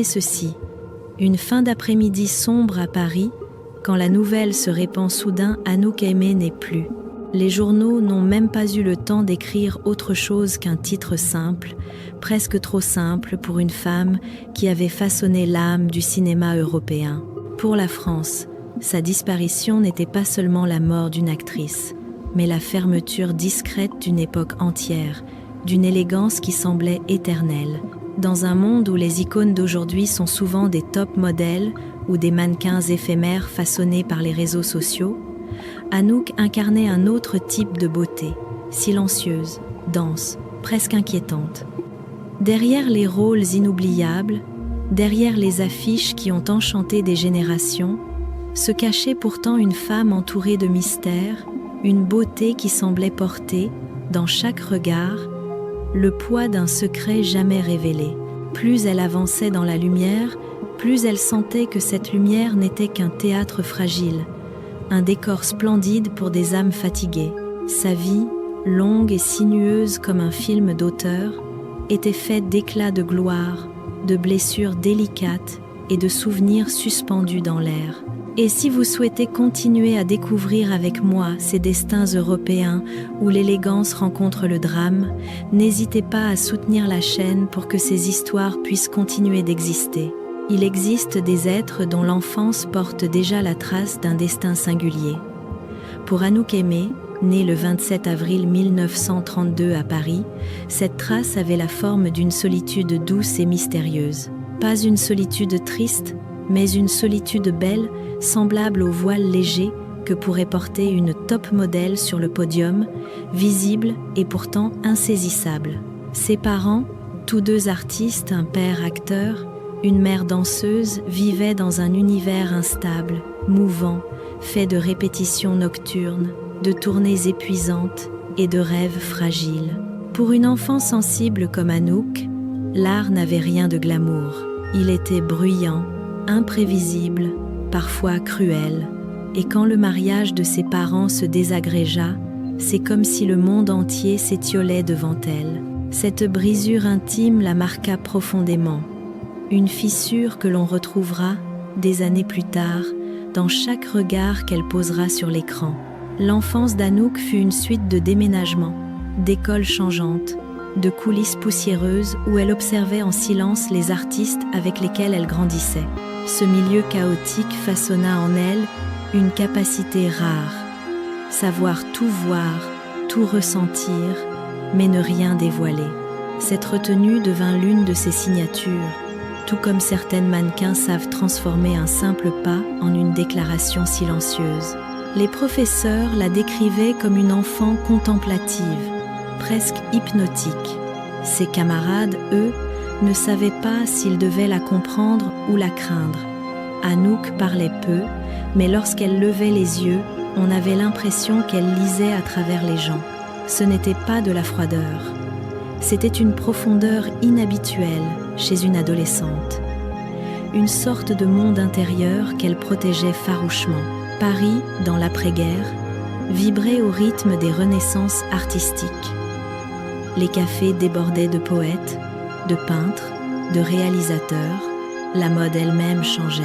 ceci. Une fin d'après-midi sombre à Paris, quand la nouvelle se répand soudain, Anouk Aimée n'est plus. Les journaux n'ont même pas eu le temps d'écrire autre chose qu'un titre simple, presque trop simple pour une femme qui avait façonné l'âme du cinéma européen. Pour la France, sa disparition n'était pas seulement la mort d'une actrice, mais la fermeture discrète d'une époque entière, d'une élégance qui semblait éternelle. Dans un monde où les icônes d'aujourd'hui sont souvent des top modèles ou des mannequins éphémères façonnés par les réseaux sociaux, Anouk incarnait un autre type de beauté, silencieuse, dense, presque inquiétante. Derrière les rôles inoubliables, derrière les affiches qui ont enchanté des générations, se cachait pourtant une femme entourée de mystères, une beauté qui semblait porter, dans chaque regard, le poids d'un secret jamais révélé. Plus elle avançait dans la lumière, plus elle sentait que cette lumière n'était qu'un théâtre fragile, un décor splendide pour des âmes fatiguées. Sa vie, longue et sinueuse comme un film d'auteur, était faite d'éclats de gloire, de blessures délicates et de souvenirs suspendus dans l'air. Et si vous souhaitez continuer à découvrir avec moi ces destins européens où l'élégance rencontre le drame, n'hésitez pas à soutenir la chaîne pour que ces histoires puissent continuer d'exister. Il existe des êtres dont l'enfance porte déjà la trace d'un destin singulier. Pour Anouk Aimée, née le 27 avril 1932 à Paris, cette trace avait la forme d'une solitude douce et mystérieuse. Pas une solitude triste, mais une solitude belle, semblable au voile léger que pourrait porter une top modèle sur le podium, visible et pourtant insaisissable. Ses parents, tous deux artistes, un père acteur, une mère danseuse, vivaient dans un univers instable, mouvant, fait de répétitions nocturnes, de tournées épuisantes et de rêves fragiles. Pour une enfant sensible comme Anouk, l'art n'avait rien de glamour. Il était bruyant, imprévisible, parfois cruel, et quand le mariage de ses parents se désagrégea, c'est comme si le monde entier s'étiolait devant elle. Cette brisure intime la marqua profondément, une fissure que l'on retrouvera, des années plus tard, dans chaque regard qu'elle posera sur l'écran. L'enfance d'Anouk fut une suite de déménagements, d'écoles changeantes, de coulisses poussiéreuses où elle observait en silence les artistes avec lesquels elle grandissait. Ce milieu chaotique façonna en elle une capacité rare, savoir tout voir, tout ressentir, mais ne rien dévoiler. Cette retenue devint l'une de ses signatures, tout comme certaines mannequins savent transformer un simple pas en une déclaration silencieuse. Les professeurs la décrivaient comme une enfant contemplative, presque hypnotique. Ses camarades, eux, ne savaient pas s'ils devaient la comprendre ou la craindre. Anouk parlait peu, mais lorsqu'elle levait les yeux, on avait l'impression qu'elle lisait à travers les gens. Ce n'était pas de la froideur. C'était une profondeur inhabituelle chez une adolescente. Une sorte de monde intérieur qu'elle protégeait farouchement. Paris, dans l'après-guerre, vibrait au rythme des renaissances artistiques. Les cafés débordaient de poètes, de peintres, de réalisateurs. La mode elle-même changeait.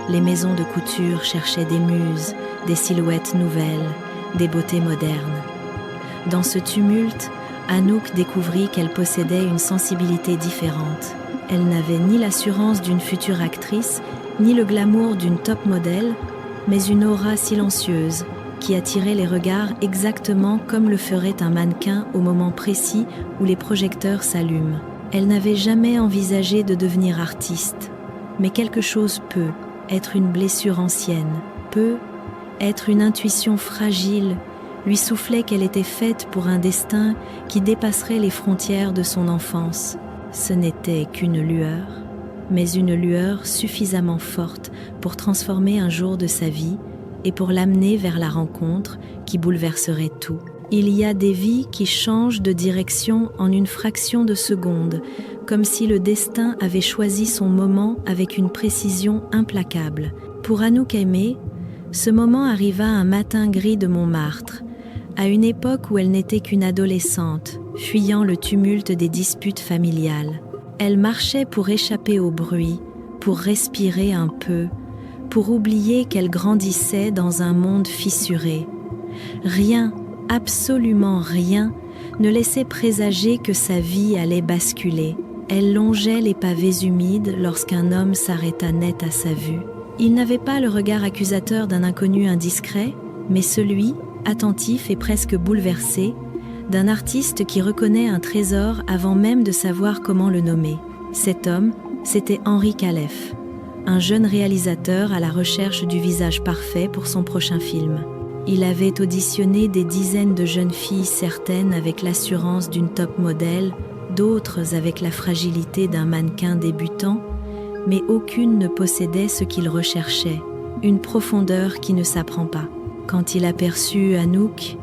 Les maisons de couture cherchaient des muses, des silhouettes nouvelles, des beautés modernes. Dans ce tumulte, Anouk découvrit qu'elle possédait une sensibilité différente. Elle n'avait ni l'assurance d'une future actrice, ni le glamour d'une top modèle, mais une aura silencieuse qui attirait les regards exactement comme le ferait un mannequin au moment précis où les projecteurs s'allument. Elle n'avait jamais envisagé de devenir artiste, mais quelque chose peut être une blessure ancienne, peut être une intuition fragile, lui soufflait qu'elle était faite pour un destin qui dépasserait les frontières de son enfance. Ce n'était qu'une lueur, mais une lueur suffisamment forte pour transformer un jour de sa vie et pour l'amener vers la rencontre qui bouleverserait tout. Il y a des vies qui changent de direction en une fraction de seconde, comme si le destin avait choisi son moment avec une précision implacable. Pour Anouk Aimée, ce moment arriva un matin gris de Montmartre, à une époque où elle n'était qu'une adolescente, fuyant le tumulte des disputes familiales. Elle marchait pour échapper au bruit, pour respirer un peu, pour oublier qu'elle grandissait dans un monde fissuré. Rien, absolument rien, ne laissait présager que sa vie allait basculer. Elle longeait les pavés humides lorsqu'un homme s'arrêta net à sa vue. Il n'avait pas le regard accusateur d'un inconnu indiscret, mais celui, attentif et presque bouleversé, d'un artiste qui reconnaît un trésor avant même de savoir comment le nommer. Cet homme, c'était Henri Calef, un jeune réalisateur à la recherche du visage parfait pour son prochain film. Il avait auditionné des dizaines de jeunes filles, certaines avec l'assurance d'une top modèle, d'autres avec la fragilité d'un mannequin débutant, mais aucune ne possédait ce qu'il recherchait, une profondeur qui ne s'apprend pas. Quand il aperçut Anouk,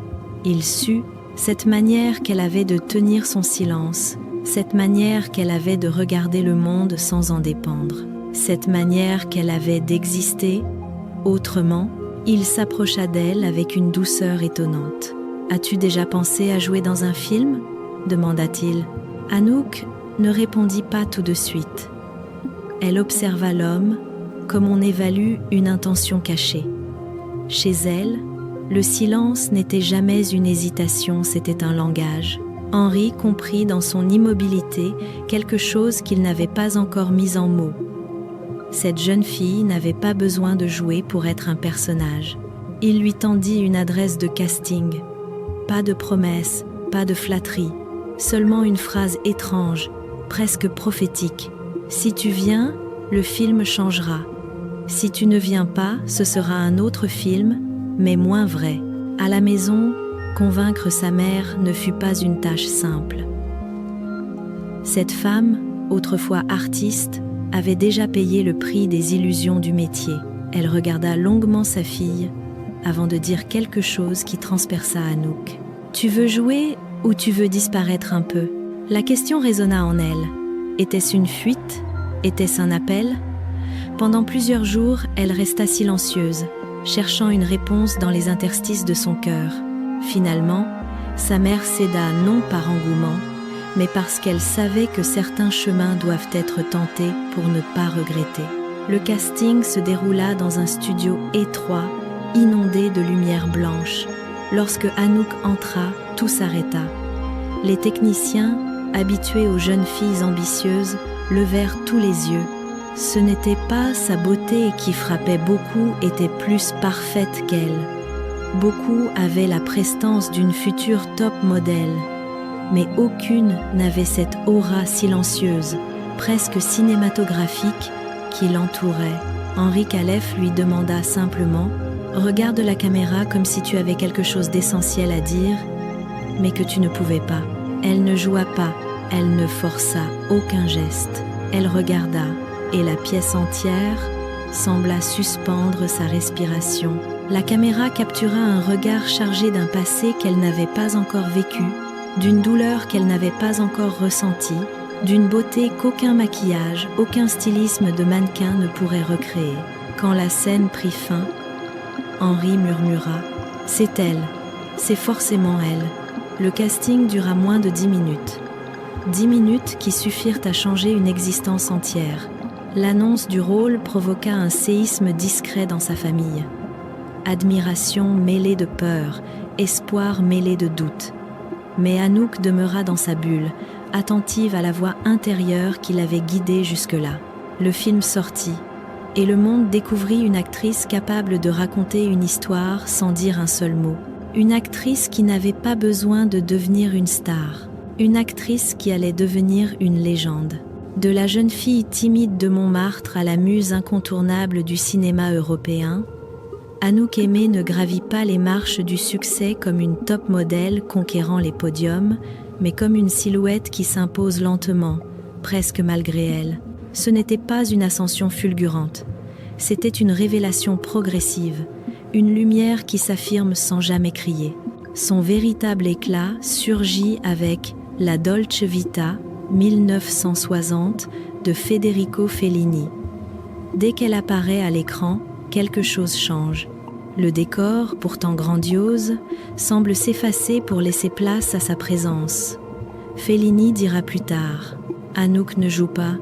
il sut cette manière qu'elle avait de tenir son silence, cette manière qu'elle avait de regarder le monde sans en dépendre, cette manière qu'elle avait d'exister autrement. Il s'approcha d'elle avec une douceur étonnante. « As-tu déjà pensé à jouer dans un film ?» demanda-t-il. Anouk ne répondit pas tout de suite. Elle observa l'homme comme on évalue une intention cachée. Chez elle, le silence n'était jamais une hésitation, c'était un langage. Henri comprit dans son immobilité quelque chose qu'il n'avait pas encore mis en mots. Cette jeune fille n'avait pas besoin de jouer pour être un personnage. Il lui tendit une adresse de casting. Pas de promesses, pas de flatterie, seulement une phrase étrange, presque prophétique. « Si tu viens, le film changera. Si tu ne viens pas, ce sera un autre film, mais moins vrai. » À la maison, convaincre sa mère ne fut pas une tâche simple. Cette femme, autrefois artiste, avait déjà payé le prix des illusions du métier. Elle regarda longuement sa fille avant de dire quelque chose qui transperça Anouk. « Tu veux jouer ou tu veux disparaître un peu ?» La question résonna en elle. Était-ce une fuite? Était-ce un appel? Pendant plusieurs jours, elle resta silencieuse, cherchant une réponse dans les interstices de son cœur. Finalement, sa mère céda non par engouement, mais parce qu'elle savait que certains chemins doivent être tentés pour ne pas regretter. Le casting se déroula dans un studio étroit, inondé de lumière blanche. Lorsque Anouk entra, tout s'arrêta. Les techniciens, habitués aux jeunes filles ambitieuses, levèrent tous les yeux. Ce n'était pas sa beauté qui frappait, beaucoup était plus parfaite qu'elle. Beaucoup avaient la prestance d'une future top modèle, mais aucune n'avait cette aura silencieuse, presque cinématographique, qui l'entourait. Henri Calef lui demanda simplement « Regarde la caméra comme si tu avais quelque chose d'essentiel à dire, mais que tu ne pouvais pas. » Elle ne joua pas, elle ne força aucun geste. Elle regarda, et la pièce entière sembla suspendre sa respiration. La caméra captura un regard chargé d'un passé qu'elle n'avait pas encore vécu, d'une douleur qu'elle n'avait pas encore ressentie, d'une beauté qu'aucun maquillage, aucun stylisme de mannequin ne pourrait recréer. Quand la scène prit fin, Henri murmura « C'est elle, c'est forcément elle ». Le casting dura moins de 10 minutes. 10 minutes qui suffirent à changer une existence entière. L'annonce du rôle provoqua un séisme discret dans sa famille. Admiration mêlée de peur, espoir mêlé de doute. Mais Anouk demeura dans sa bulle, attentive à la voix intérieure qui l'avait guidée jusque-là. Le film sortit, et le monde découvrit une actrice capable de raconter une histoire sans dire un seul mot. Une actrice qui n'avait pas besoin de devenir une star. Une actrice qui allait devenir une légende. De la jeune fille timide de Montmartre à la muse incontournable du cinéma européen, Anouk Aimée ne gravit pas les marches du succès comme une top modèle conquérant les podiums, mais comme une silhouette qui s'impose lentement, presque malgré elle. Ce n'était pas une ascension fulgurante, c'était une révélation progressive, une lumière qui s'affirme sans jamais crier. Son véritable éclat surgit avec La Dolce Vita, 1960, de Federico Fellini. Dès qu'elle apparaît à l'écran, quelque chose change. Le décor, pourtant grandiose, semble s'effacer pour laisser place à sa présence. Fellini dira plus tard Anouk ne joue pas,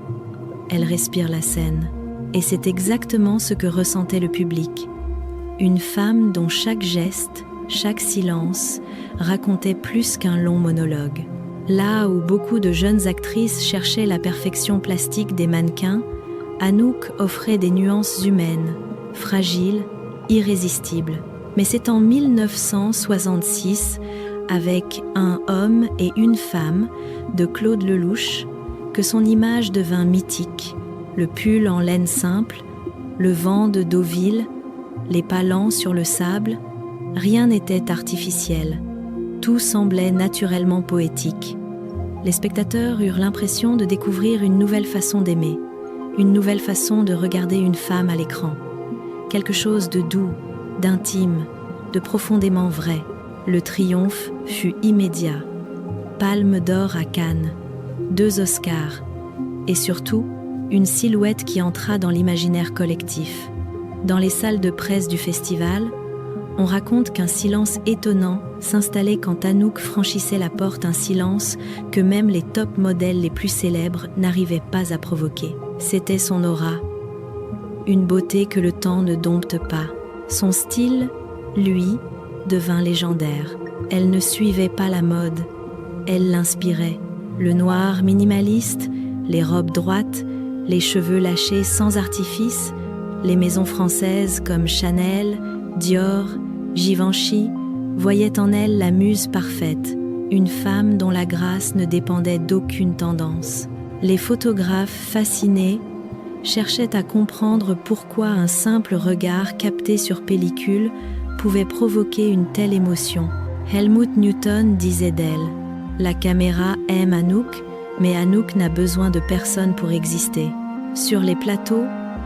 elle respire la scène. Et c'est exactement ce que ressentait le public. Une femme dont chaque geste, chaque silence racontait plus qu'un long monologue. Là où beaucoup de jeunes actrices cherchaient la perfection plastique des mannequins, Anouk offrait des nuances humaines, fragiles, irrésistibles. Mais c'est en 1966, avec Un homme et une femme de Claude Lelouch, que son image devint mythique. Le pull en laine simple, le vent de Deauville, les pas lents sur le sable, rien n'était artificiel. Tout semblait naturellement poétique. Les spectateurs eurent l'impression de découvrir une nouvelle façon d'aimer, une nouvelle façon de regarder une femme à l'écran. Quelque chose de doux, d'intime, de profondément vrai. Le triomphe fut immédiat. Palme d'or à Cannes, 2 Oscars, et surtout, une silhouette qui entra dans l'imaginaire collectif. Dans les salles de presse du festival, on raconte qu'un silence étonnant s'installait quand Anouk franchissait la porte, un silence que même les top modèles les plus célèbres n'arrivaient pas à provoquer. C'était son aura, une beauté que le temps ne dompte pas. Son style, lui, devint légendaire. Elle ne suivait pas la mode, elle l'inspirait. Le noir minimaliste, les robes droites, les cheveux lâchés sans artifice, les maisons françaises comme Chanel, Dior, Givenchy voyaient en elle la muse parfaite, une femme dont la grâce ne dépendait d'aucune tendance. Les photographes, fascinés, cherchaient à comprendre pourquoi un simple regard capté sur pellicule pouvait provoquer une telle émotion. Helmut Newton disait d'elle « La caméra aime Anouk, mais Anouk n'a besoin de personne pour exister. » Sur les plateaux,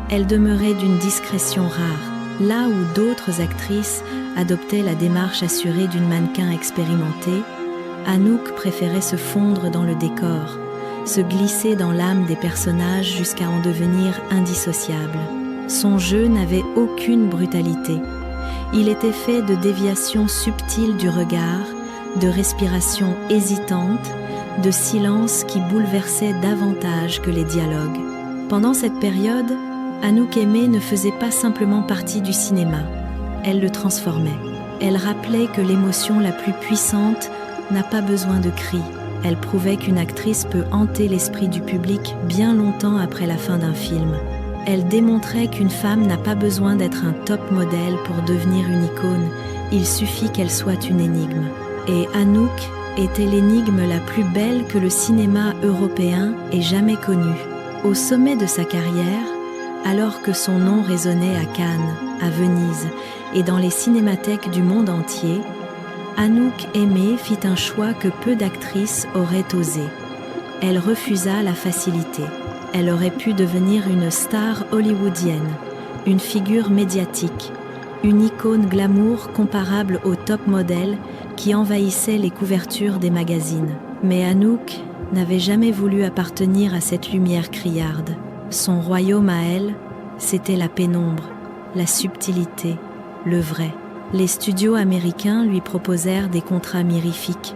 elle demeurait d'une discrétion rare, là où d'autres actrices adoptaient la démarche assurée d'une mannequin expérimentée. Anouk préférait se fondre dans le décor, se glisser dans l'âme des personnages jusqu'à en devenir indissociable. Son jeu n'avait aucune brutalité. Il était fait de déviations subtiles du regard, de respirations hésitantes, de silences qui bouleversaient davantage que les dialogues. Pendant cette période, Anouk Aimée ne faisait pas simplement partie du cinéma, elle le transformait. Elle rappelait que l'émotion la plus puissante n'a pas besoin de cris. Elle prouvait qu'une actrice peut hanter l'esprit du public bien longtemps après la fin d'un film. Elle démontrait qu'une femme n'a pas besoin d'être un top modèle pour devenir une icône, il suffit qu'elle soit une énigme. Et Anouk était l'énigme la plus belle que le cinéma européen ait jamais connue. Au sommet de sa carrière, alors que son nom résonnait à Cannes, à Venise et dans les cinémathèques du monde entier, Anouk Aimée fit un choix que peu d'actrices auraient osé. Elle refusa la facilité. Elle aurait pu devenir une star hollywoodienne, une figure médiatique, une icône glamour comparable aux top modèles qui envahissaient les couvertures des magazines. Mais Anouk n'avait jamais voulu appartenir à cette lumière criarde. Son royaume à elle, c'était la pénombre, la subtilité, le vrai. Les studios américains lui proposèrent des contrats mirifiques.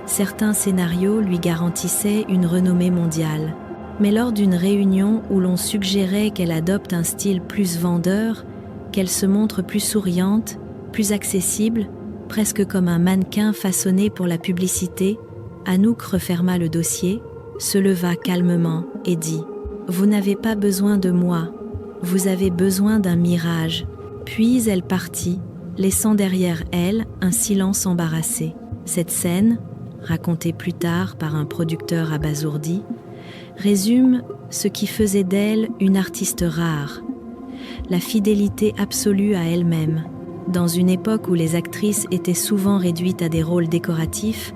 Certains scénarios lui garantissaient une renommée mondiale. Mais lors d'une réunion où l'on suggérait qu'elle adopte un style plus vendeur, qu'elle se montre plus souriante, plus accessible, presque comme un mannequin façonné pour la publicité, Anouk referma le dossier, se leva calmement et dit « Vous n'avez pas besoin de moi, vous avez besoin d'un mirage. » Puis elle partit, laissant derrière elle un silence embarrassé. Cette scène, racontée plus tard par un producteur abasourdi, résume ce qui faisait d'elle une artiste rare, la fidélité absolue à elle-même. Dans une époque où les actrices étaient souvent réduites à des rôles décoratifs,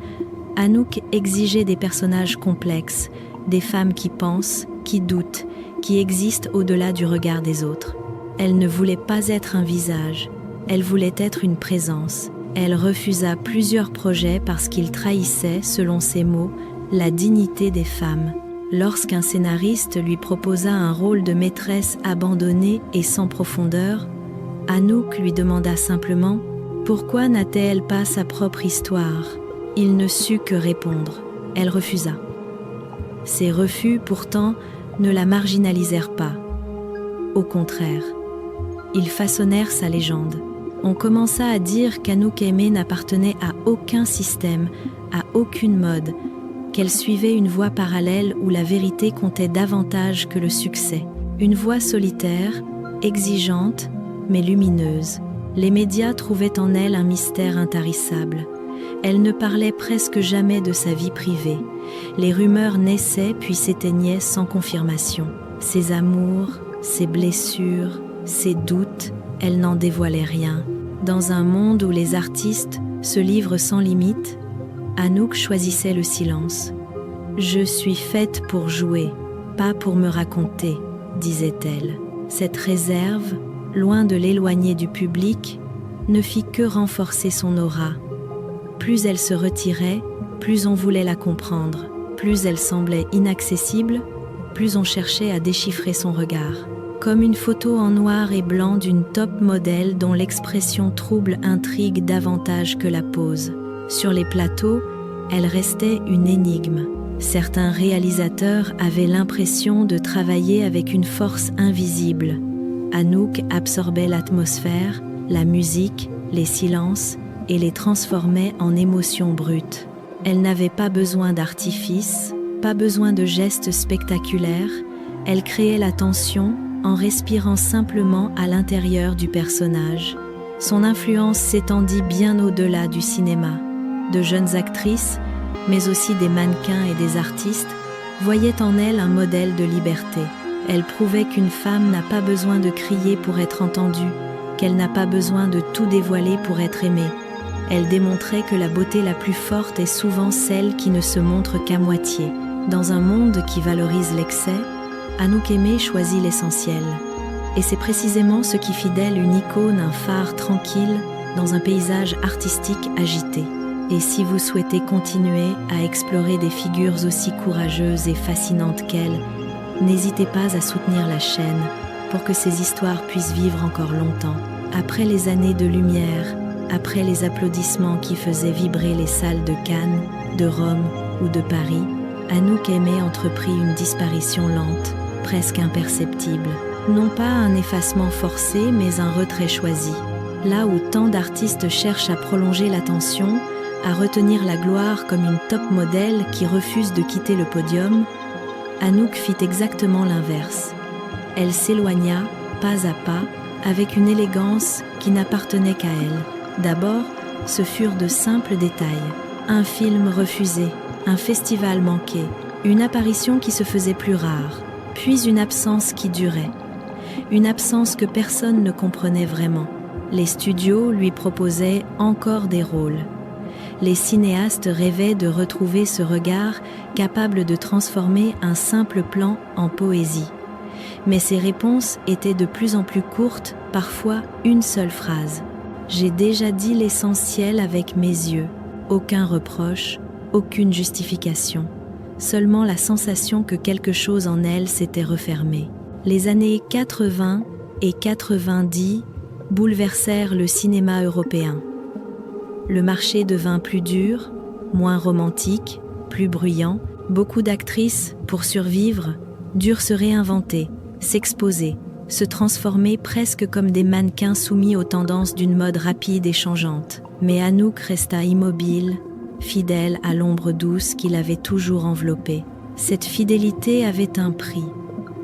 Anouk exigeait des personnages complexes, des femmes qui pensent, qui doutent, qui existent au-delà du regard des autres. Elle ne voulait pas être un visage, elle voulait être une présence. Elle refusa plusieurs projets parce qu'ils trahissaient, selon ses mots, la dignité des femmes. Lorsqu'un scénariste lui proposa un rôle de maîtresse abandonnée et sans profondeur, Anouk lui demanda simplement « Pourquoi n'a-t-elle pas sa propre histoire ?» Il ne sut que répondre. Elle refusa. Ces refus, pourtant, ne la marginalisèrent pas. Au contraire, ils façonnèrent sa légende. On commença à dire qu'Anouk Aimée n'appartenait à aucun système, à aucune mode, qu'elle suivait une voie parallèle où la vérité comptait davantage que le succès. Une voie solitaire, exigeante, mais lumineuse. Les médias trouvaient en elle un mystère intarissable. Elle ne parlait presque jamais de sa vie privée. Les rumeurs naissaient puis s'éteignaient sans confirmation. Ses amours, ses blessures, ses doutes, elle n'en dévoilait rien. Dans un monde où les artistes se livrent sans limite, Anouk choisissait le silence. « Je suis faite pour jouer, pas pour me raconter », disait-elle. Cette réserve, loin de l'éloigner du public, ne fit que renforcer son aura. Plus elle se retirait, plus on voulait la comprendre. Plus elle semblait inaccessible, plus on cherchait à déchiffrer son regard. Comme une photo en noir et blanc d'une top modèle dont l'expression trouble intrigue davantage que la pose. Sur les plateaux, elle restait une énigme. Certains réalisateurs avaient l'impression de travailler avec une force invisible. Anouk absorbait l'atmosphère, la musique, les silences et les transformait en émotions brutes. Elle n'avait pas besoin d'artifice, pas besoin de gestes spectaculaires. Elle créait la tension en respirant simplement à l'intérieur du personnage. Son influence s'étendit bien au-delà du cinéma. De jeunes actrices, mais aussi des mannequins et des artistes, voyaient en elle un modèle de liberté. Elle prouvait qu'une femme n'a pas besoin de crier pour être entendue, qu'elle n'a pas besoin de tout dévoiler pour être aimée. Elle démontrait que la beauté la plus forte est souvent celle qui ne se montre qu'à moitié. Dans un monde qui valorise l'excès, Anouk Aimée choisit l'essentiel. Et c'est précisément ce qui fit d'elle une icône, un phare tranquille dans un paysage artistique agité. Et si vous souhaitez continuer à explorer des figures aussi courageuses et fascinantes qu'elle, n'hésitez pas à soutenir la chaîne pour que ces histoires puissent vivre encore longtemps. Après les années de lumière, après les applaudissements qui faisaient vibrer les salles de Cannes, de Rome ou de Paris, Anouk Aimée entreprit une disparition lente, presque imperceptible. Non pas un effacement forcé, mais un retrait choisi. Là où tant d'artistes cherchent à prolonger l'attention, à retenir la gloire comme une top modèle qui refuse de quitter le podium, Anouk fit exactement l'inverse. Elle s'éloigna, pas à pas, avec une élégance qui n'appartenait qu'à elle. D'abord, ce furent de simples détails. Un film refusé, un festival manqué, une apparition qui se faisait plus rare, puis une absence qui durait. Une absence que personne ne comprenait vraiment. Les studios lui proposaient encore des rôles. Les cinéastes rêvaient de retrouver ce regard capable de transformer un simple plan en poésie. Mais ces réponses étaient de plus en plus courtes, parfois une seule phrase. « J'ai déjà dit l'essentiel avec mes yeux. » Aucun reproche, aucune justification. Seulement la sensation que quelque chose en elle s'était refermé. Les années 80 et 90 bouleversèrent le cinéma européen. Le marché devint plus dur, moins romantique, plus bruyant. Beaucoup d'actrices, pour survivre, durent se réinventer, s'exposer, se transformer presque comme des mannequins soumis aux tendances d'une mode rapide et changeante. Mais Anouk resta immobile, fidèle à l'ombre douce qui l'avait toujours enveloppée. Cette fidélité avait un prix.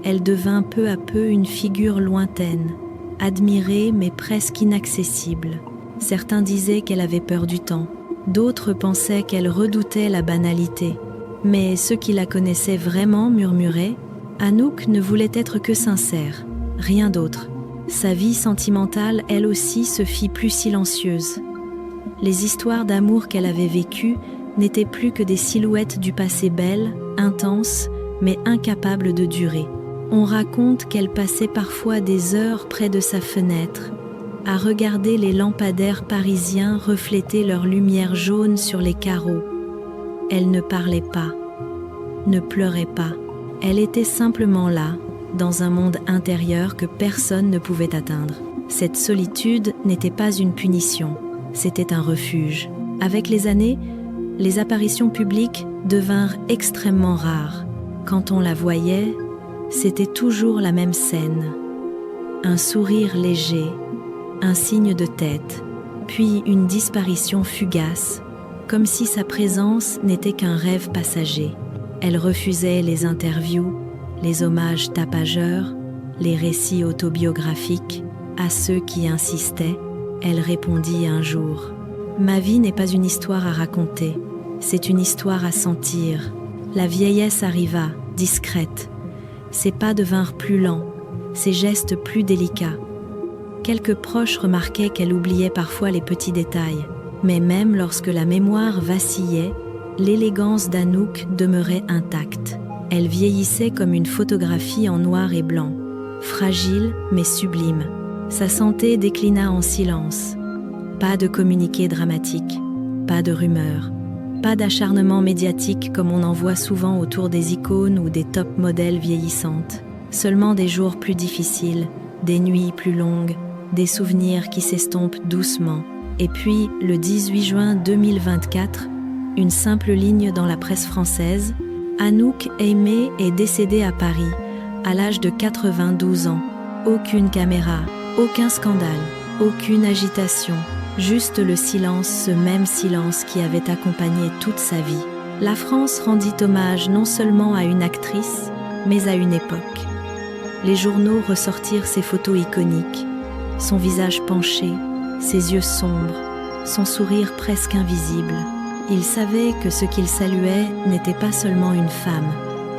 Elle devint peu à peu une figure lointaine, admirée mais presque inaccessible. Certains disaient qu'elle avait peur du temps, d'autres pensaient qu'elle redoutait la banalité. Mais ceux qui la connaissaient vraiment murmuraient « Anouk ne voulait être que sincère, rien d'autre ». Sa vie sentimentale, elle aussi, se fit plus silencieuse. Les histoires d'amour qu'elle avait vécues n'étaient plus que des silhouettes du passé belles, intenses, mais incapables de durer. On raconte qu'elle passait parfois des heures près de sa fenêtre, à regarder les lampadaires parisiens refléter leur lumière jaune sur les carreaux. Elle ne parlait pas, ne pleurait pas. Elle était simplement là, dans un monde intérieur que personne ne pouvait atteindre. Cette solitude n'était pas une punition, c'était un refuge. Avec les années, les apparitions publiques devinrent extrêmement rares. Quand on la voyait, c'était toujours la même scène. Un sourire léger, un signe de tête, puis une disparition fugace, comme si sa présence n'était qu'un rêve passager. Elle refusait les interviews, les hommages tapageurs, les récits autobiographiques. À ceux qui insistaient, elle répondit un jour : « Ma vie n'est pas une histoire à raconter, c'est une histoire à sentir. » La vieillesse arriva, discrète. Ses pas devinrent plus lents, ses gestes plus délicats. Quelques proches remarquaient qu'elle oubliait parfois les petits détails. Mais même lorsque la mémoire vacillait, l'élégance d'Anouk demeurait intacte. Elle vieillissait comme une photographie en noir et blanc, fragile mais sublime. Sa santé déclina en silence. Pas de communiqué dramatique, pas de rumeurs, pas d'acharnement médiatique comme on en voit souvent autour des icônes ou des top modèles vieillissantes. Seulement des jours plus difficiles, des nuits plus longues, des souvenirs qui s'estompent doucement. Et puis, le 18 juin 2024, une simple ligne dans la presse française, Anouk Aimée est décédée à Paris, à l'âge de 92 ans. Aucune caméra, aucun scandale, aucune agitation, juste le silence, ce même silence qui avait accompagné toute sa vie. La France rendit hommage non seulement à une actrice, mais à une époque. Les journaux ressortirent ses photos iconiques, son visage penché, ses yeux sombres, son sourire presque invisible. Il savait que ce qu'il saluait n'était pas seulement une femme,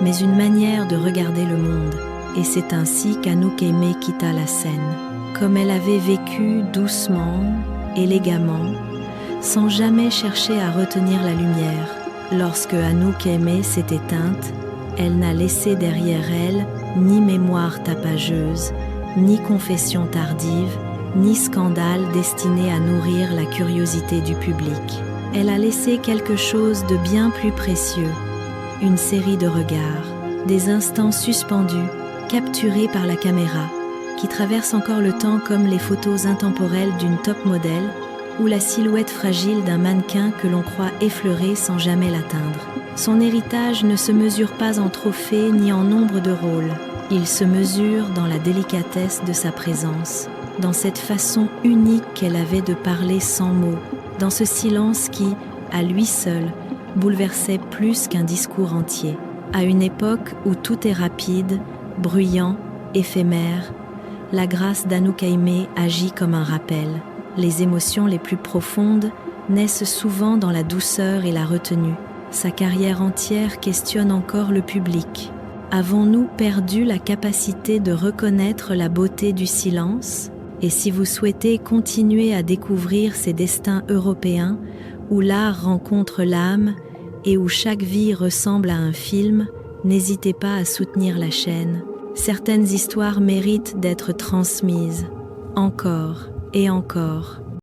mais une manière de regarder le monde. Et c'est ainsi qu'Anouk Aimée quitta la scène, comme elle avait vécu doucement, élégamment, sans jamais chercher à retenir la lumière. Lorsque Anouk Aimée s'est éteinte, elle n'a laissé derrière elle ni mémoire tapageuse, ni confession tardive, ni scandale destiné à nourrir la curiosité du public. Elle a laissé quelque chose de bien plus précieux, une série de regards, des instants suspendus, capturés par la caméra, qui traversent encore le temps comme les photos intemporelles d'une top modèle ou la silhouette fragile d'un mannequin que l'on croit effleurer sans jamais l'atteindre. Son héritage ne se mesure pas en trophées ni en nombre de rôles. Il se mesure dans la délicatesse de sa présence, dans cette façon unique qu'elle avait de parler sans mots, dans ce silence qui, à lui seul, bouleversait plus qu'un discours entier. À une époque où tout est rapide, bruyant, éphémère, la grâce d'Anouk Aimée agit comme un rappel. Les émotions les plus profondes naissent souvent dans la douceur et la retenue. Sa carrière entière questionne encore le public. Avons-nous perdu la capacité de reconnaître la beauté du silence ? Et si vous souhaitez continuer à découvrir ces destins européens, où l'art rencontre l'âme et où chaque vie ressemble à un film, n'hésitez pas à soutenir la chaîne. Certaines histoires méritent d'être transmises, encore et encore.